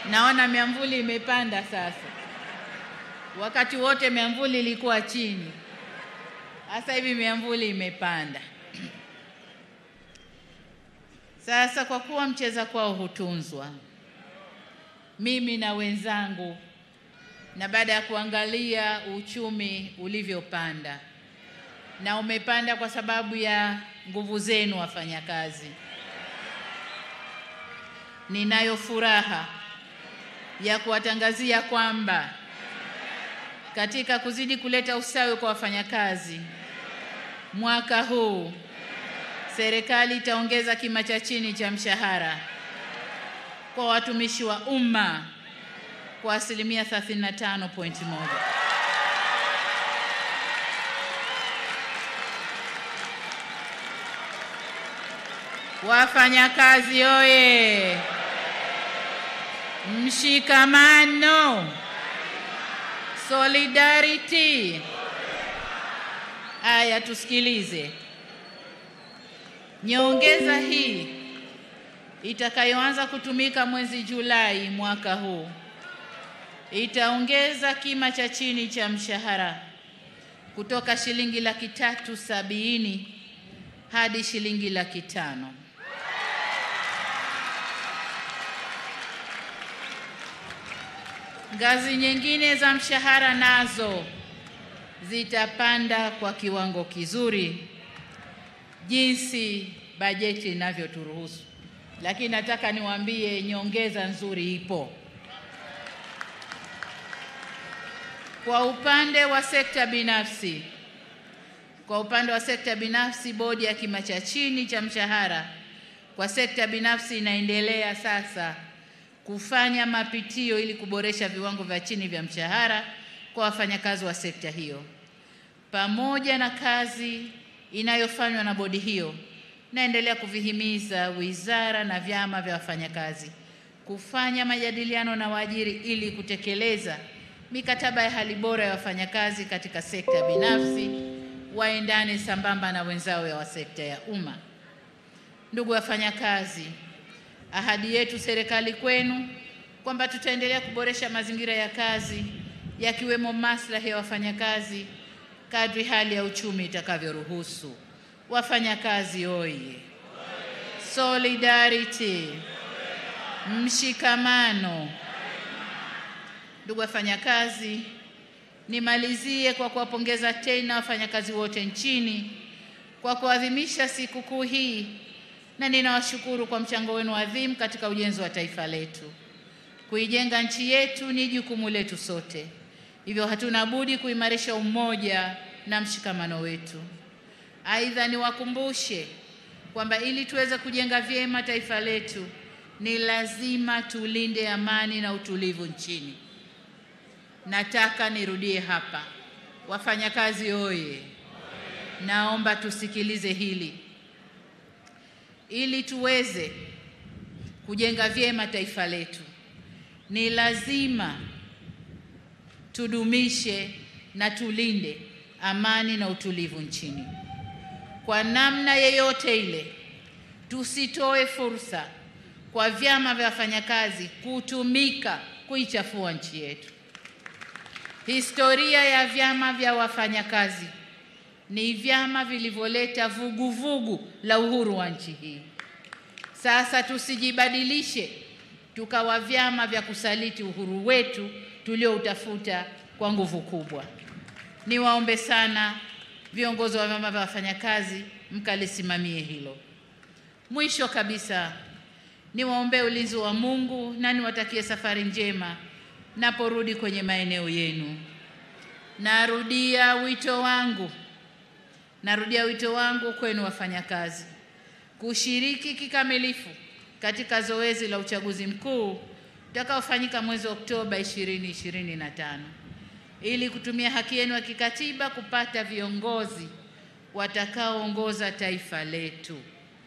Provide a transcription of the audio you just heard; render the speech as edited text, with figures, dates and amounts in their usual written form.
Naona miamvuli imepanda sasa. Wakati wote miamvuli ilikuwa chini. Sasa hivi miamvuli imepanda. Sasa kwa kuwa mcheza kwao hutunzwa, mimi na wenzangu, na baada ya kuangalia uchumi ulivyopanda, na umepanda kwa sababu ya nguvu zenu wafanyakazi, ninayo furaha ya kuwatangazia kwamba katika kuzidi kuleta usawi kwa wafanyakazi, mwaka huu serikali itaongeza kima cha chini cha mshahara kwa watumishi wa umma kwa 35.1%. Wafanyakazi oye! Mshikamano, solidarity. Aya, tusikilize. Nyongeza hii itakayoanza kutumika mwezi Julai mwaka huu itaongeza kima cha chini cha mshahara kutoka shilingi 370,000 hadi shilingi 500,000. Ngazi nyingine za mshahara nazo zitapanda kwa kiwango kizuri jinsi bajeti inavyoturuhusu. Lakini nataka niwaambie nyongeza nzuri ipo. Kwa upande wa sekta binafsi, bodi ya kima cha chini cha mshahara kwa sekta binafsi inaendelea sasa kufanya mapitio ili kuboresha viwango vya chini vya mshahara kwa wafanyakazi wa sekta hiyo. Pamoja na kazi inayofanywa na bodi hiyo, naendelea kuvihimiza wizara na vyama vya wafanyakazi kufanya majadiliano na waajiri ili kutekeleza mikataba ya hali bora ya wafanyakazi katika sekta binafsi, waendane sambamba na wenzao ya sekta ya umma. Ndugu wafanyakazi, ahadi yetu serikali kwenu kwamba tutaendelea kuboresha mazingira ya kazi yakiwemo maslahi ya wafanyakazi kadri hali ya uchumi itakavyoruhusu. Wafanyakazi oye! Solidarity, mshikamano. Ndugu wafanyakazi, nimalizie kwa kuwapongeza tena wafanyakazi wote nchini kwa kuadhimisha sikukuu hii, na ninawashukuru kwa mchango wenu adhimu katika ujenzi wa taifa letu. Kuijenga nchi yetu ni jukumu letu sote. Hivyo hatuna budi kuimarisha umoja na mshikamano wetu. Aidha, niwakumbushe kwamba ili tuweze kujenga vyema taifa letu ni lazima tulinde amani na utulivu nchini. Nataka nirudie hapa. Wafanyakazi oye! Naomba tusikilize hili. Ili tuweze kujenga vyema taifa letu ni lazima tudumishe na tulinde amani na utulivu nchini. Kwa namna yeyote ile, tusitoe fursa kwa vyama vya wafanyakazi kutumika kuichafua nchi yetu. Historia ya vyama vya wafanyakazi ni vyama vilivyoleta vuguvugu la uhuru wa nchi hii. Sasa tusijibadilishe tukawa vyama vya kusaliti uhuru wetu tulioutafuta kwa nguvu kubwa. Niwaombe sana viongozi wa vyama vya wafanyakazi mkalisimamie hilo. Mwisho kabisa, niwaombe ulinzi wa Mungu na niwatakie safari njema naporudi kwenye maeneo yenu. Narudia wito wangu kwenu wafanyakazi kushiriki kikamilifu katika zoezi la uchaguzi mkuu utakaofanyika mwezi Oktoba 2025 ili kutumia haki yenu ya kikatiba kupata viongozi watakaoongoza taifa letu.